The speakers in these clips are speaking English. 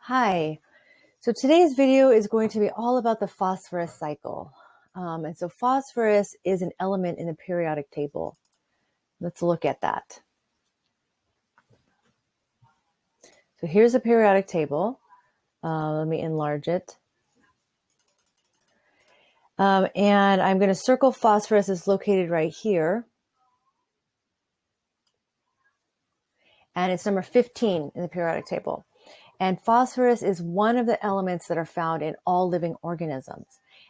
Hi. So today's video is going to be all about the phosphorus cycle. And so phosphorus is an element in the periodic table. Let's look at that. So here's a periodic table. Let me enlarge it. And I'm going to circle phosphorus is located right here. And it's number 15 in the periodic table. And phosphorus is one of the elements that are found in all living organisms.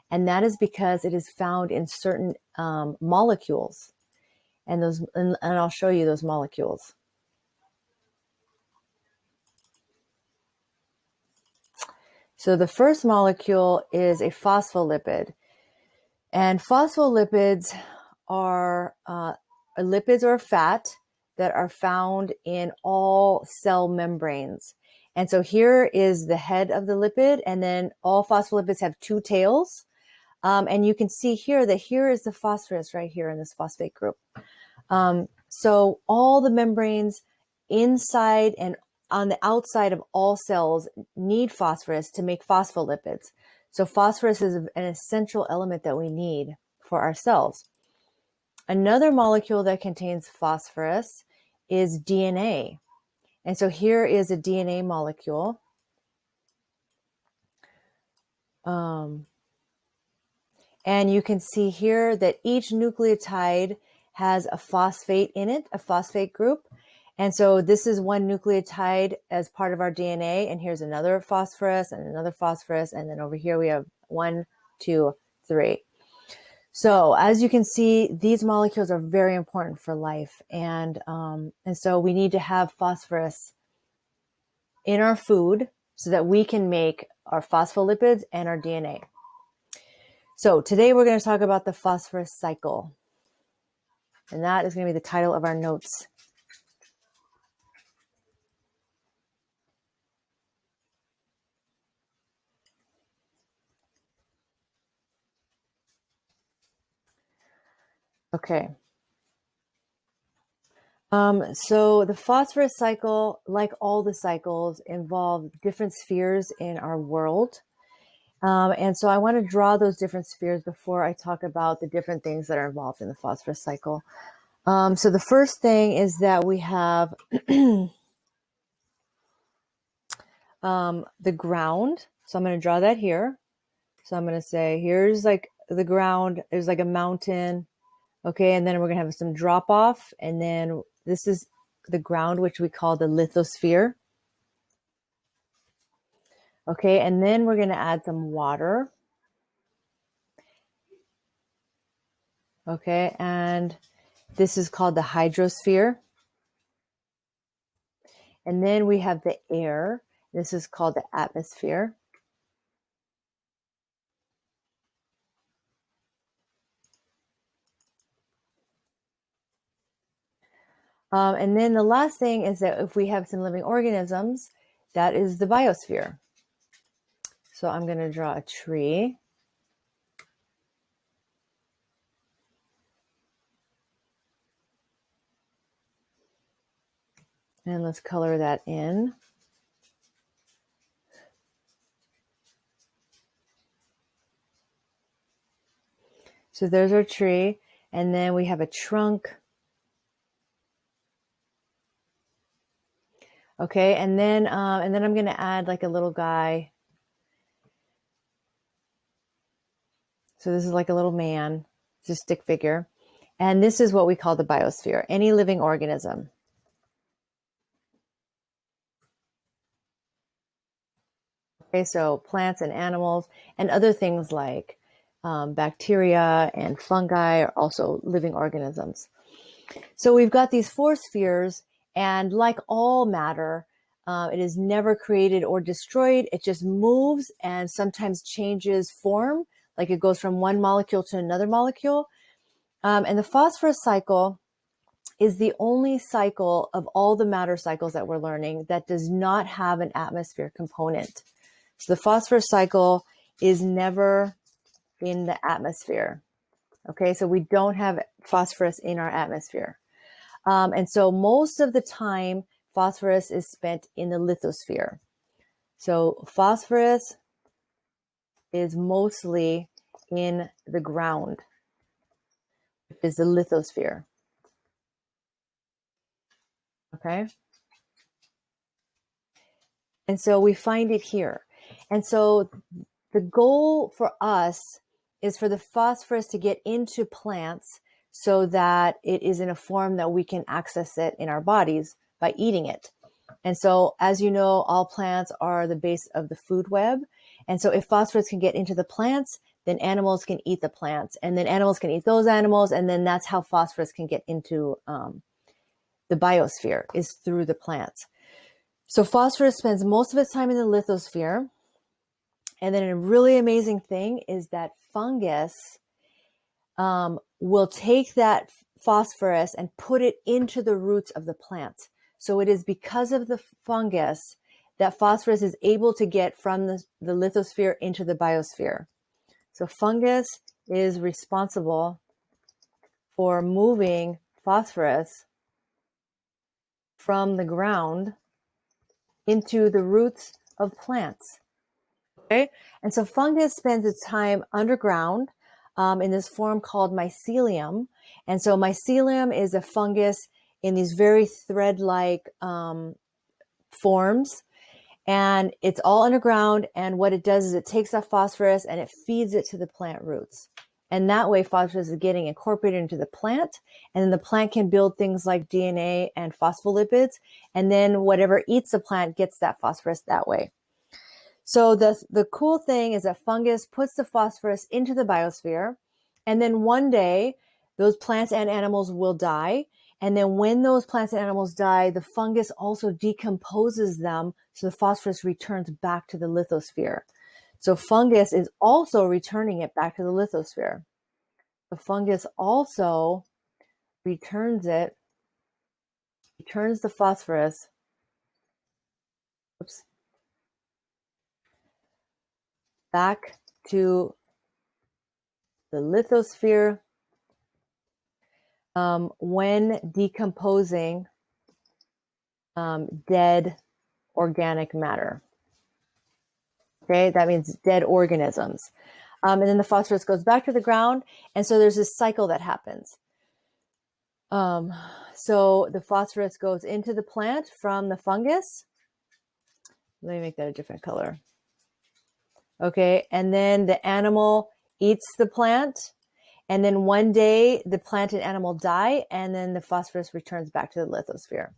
And that is because it is found in certain molecules. And I'll show you those molecules. So the first molecule is a phospholipid. And phospholipids are lipids or fat that are found in all cell membranes. And so here is the head of the lipid, and then all phospholipids have two tails. And you can see here that here is the phosphorus right here in this phosphate group. So all the membranes inside and on the outside of all cells need phosphorus to make phospholipids. So phosphorus is an essential element that we need for our cells. Another molecule that contains phosphorus is DNA. And so here is a DNA molecule. And you can see here that each nucleotide has a phosphate in it, a phosphate group. And so this is one nucleotide as part of our DNA. And here's another phosphorus and another phosphorus. And then over here we have 1, 2, 3. So as you can see, these molecules are very important for life. And so we need to have phosphorus in our food so that we can make our phospholipids and our DNA. So today we're going to talk about the phosphorus cycle. And that is going to be the title of our notes. Okay. So the phosphorus cycle, like all the cycles, involve different spheres in our world. And so I want to draw those different spheres before I talk about the different things that are involved in the phosphorus cycle. So the first thing is that we have the ground. So I'm going to draw that here. So I'm going to say, here's like the ground. There's like a mountain. Okay. And then we're going to have some drop off. And then this is the ground, which we call the lithosphere. Okay. And then we're going to add some water. Okay. And this is called the hydrosphere. And then we have the air. This is called the atmosphere. And then the last thing is that if we have some living organisms, that is the biosphere. So I'm going to draw a tree. And let's color that in. So there's our tree. And then we have a trunk. Okay, and then I'm going to add like a little guy. So this is like a little man. It's a stick figure. And this is what we call the biosphere, any living organism. Okay, so plants and animals and other things like bacteria and fungi are also living organisms. So we've got these four spheres, and like all matter, it is never created or destroyed. It just moves and sometimes changes form, like it goes from one molecule to another molecule. And the phosphorus cycle is the only cycle of all the matter cycles that we're learning that does not have an atmosphere component. So the phosphorus cycle is never in the atmosphere. Okay, so we don't have phosphorus in our atmosphere. And so most of the time, phosphorus is spent in the lithosphere. So phosphorus is mostly in the ground, which is the lithosphere. Okay. And so we find it here. And so the goal for us is for the phosphorus to get into plants so that it is in a form that we can access it in our bodies by eating it. And so, as you know, all plants are the base of the food web. And so if phosphorus can get into the plants, then animals can eat the plants, and then animals can eat those animals. And then that's how phosphorus can get into the biosphere, is through the plants. So phosphorus spends most of its time in the lithosphere. And then a really amazing thing is that fungus will take that phosphorus and put it into the roots of the plant. So it is because of the fungus that phosphorus is able to get from the lithosphere into the biosphere. So fungus is responsible for moving phosphorus from the ground into the roots of plants. Okay? And so fungus spends its time underground in this form called mycelium. And so mycelium is a fungus in these very thread-like forms. And it's all underground. And what it does is it takes that phosphorus and it feeds it to the plant roots. And that way phosphorus is getting incorporated into the plant. And then the plant can build things like DNA and phospholipids. And then whatever eats the plant gets that phosphorus that way. So the cool thing is that fungus puts the phosphorus into the biosphere. And then one day those plants and animals will die. And then when those plants and animals die, the fungus also decomposes them. So the phosphorus returns back to the lithosphere. So fungus is also returning it back to the lithosphere. The fungus also returns the phosphorus. Oops. Back to the lithosphere when decomposing dead organic matter. Okay, that means dead organisms. And then the phosphorus goes back to the ground. And so there's this cycle that happens. So the phosphorus goes into the plant from the fungus. Let me make that a different color. Okay, and then the animal eats the plant. And then one day the plant and animal die, and then the phosphorus returns back to the lithosphere.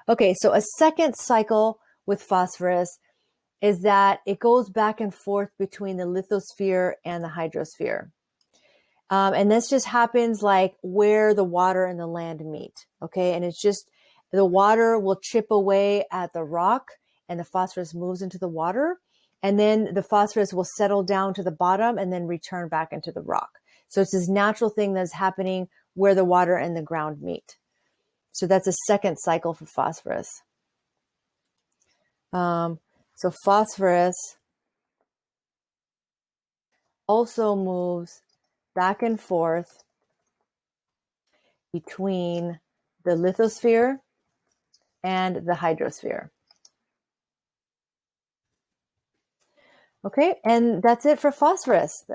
Okay, so a second cycle with phosphorus is that it goes back and forth between the lithosphere and the hydrosphere. And this just happens like where the water and the land meet. Okay, and it's just the water will chip away at the rock and the phosphorus moves into the water. And then the phosphorus will settle down to the bottom and then return back into the rock. So it's this natural thing that's happening where the water and the ground meet. So that's a second cycle for phosphorus. So phosphorus also moves back and forth between the lithosphere and the hydrosphere. Okay, and that's it for phosphorus.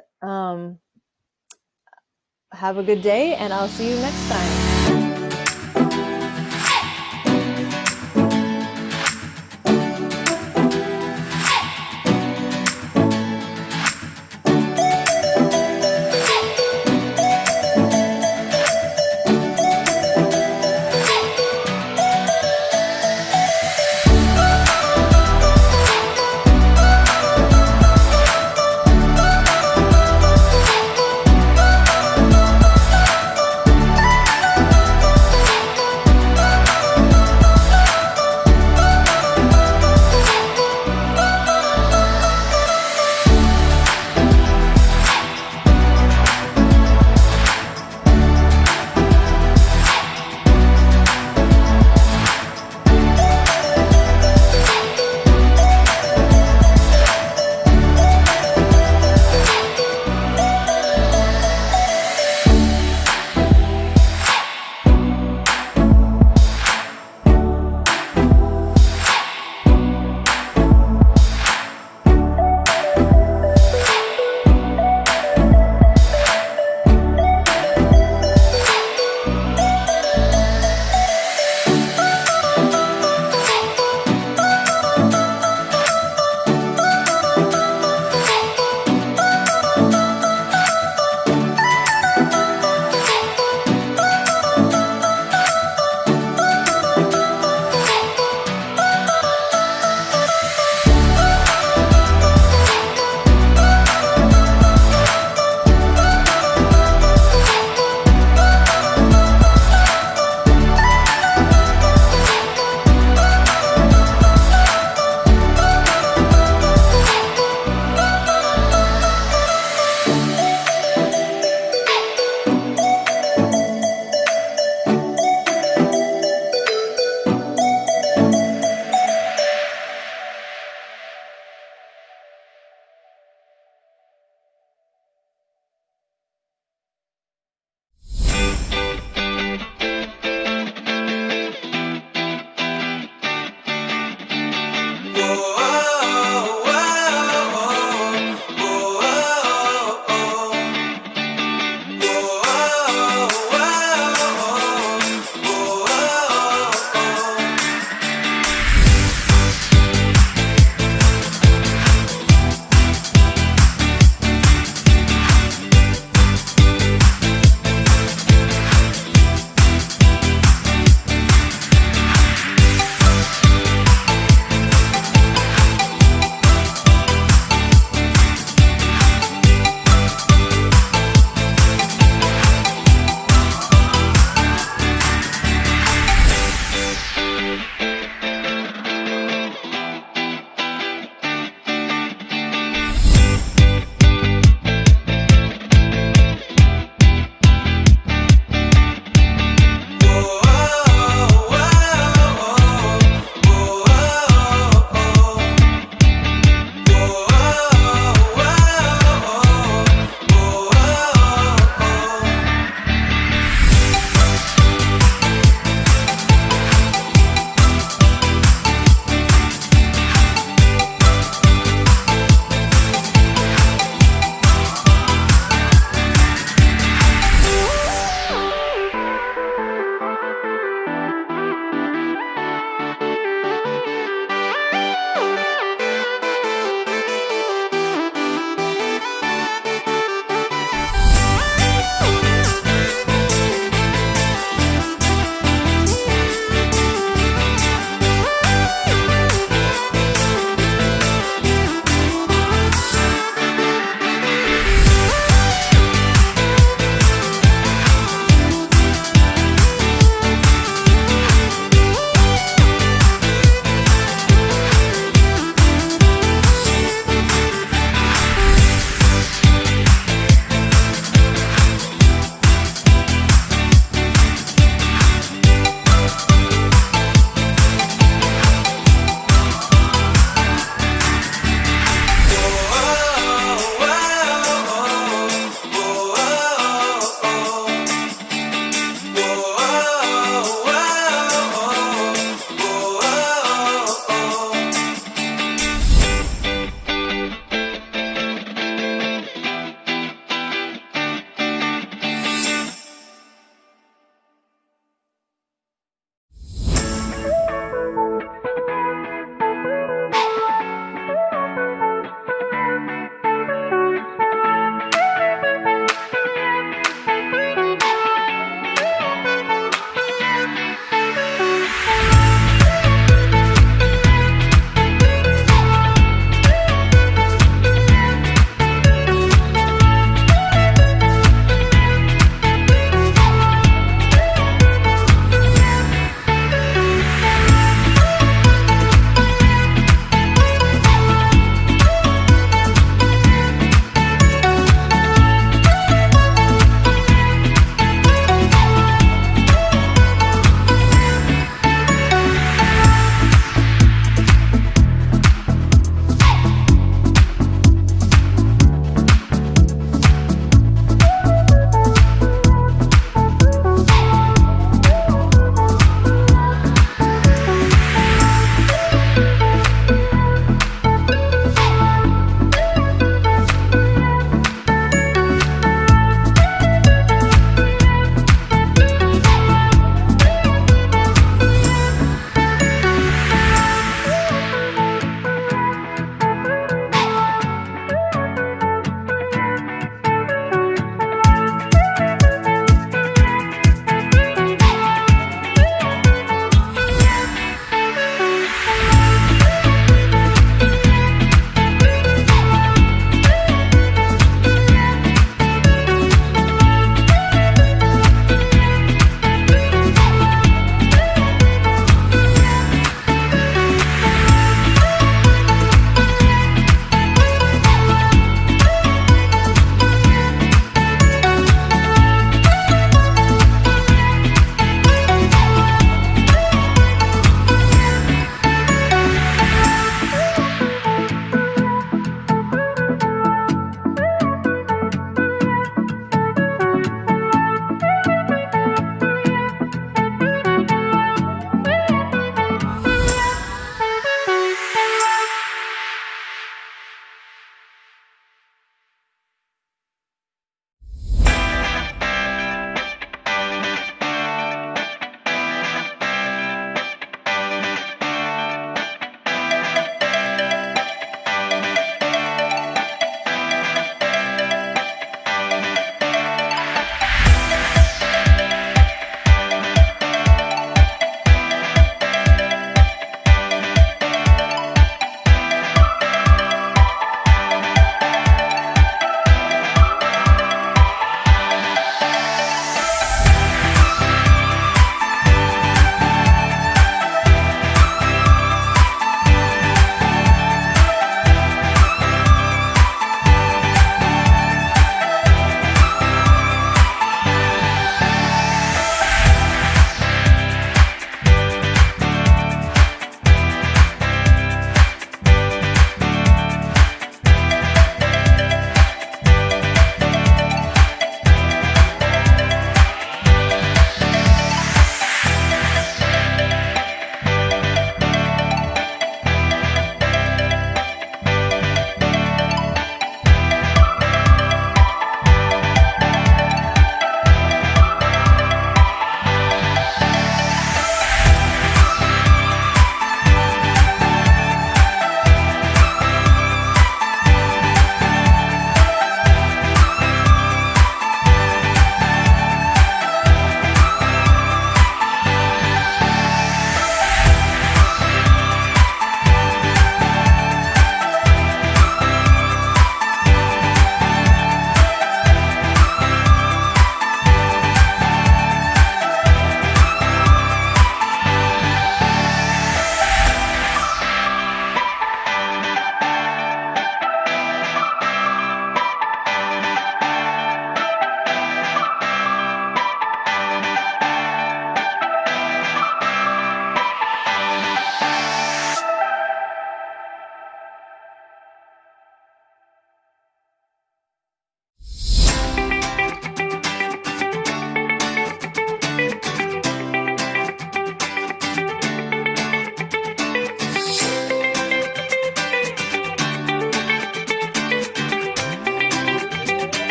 Have a good day, and I'll see you next time.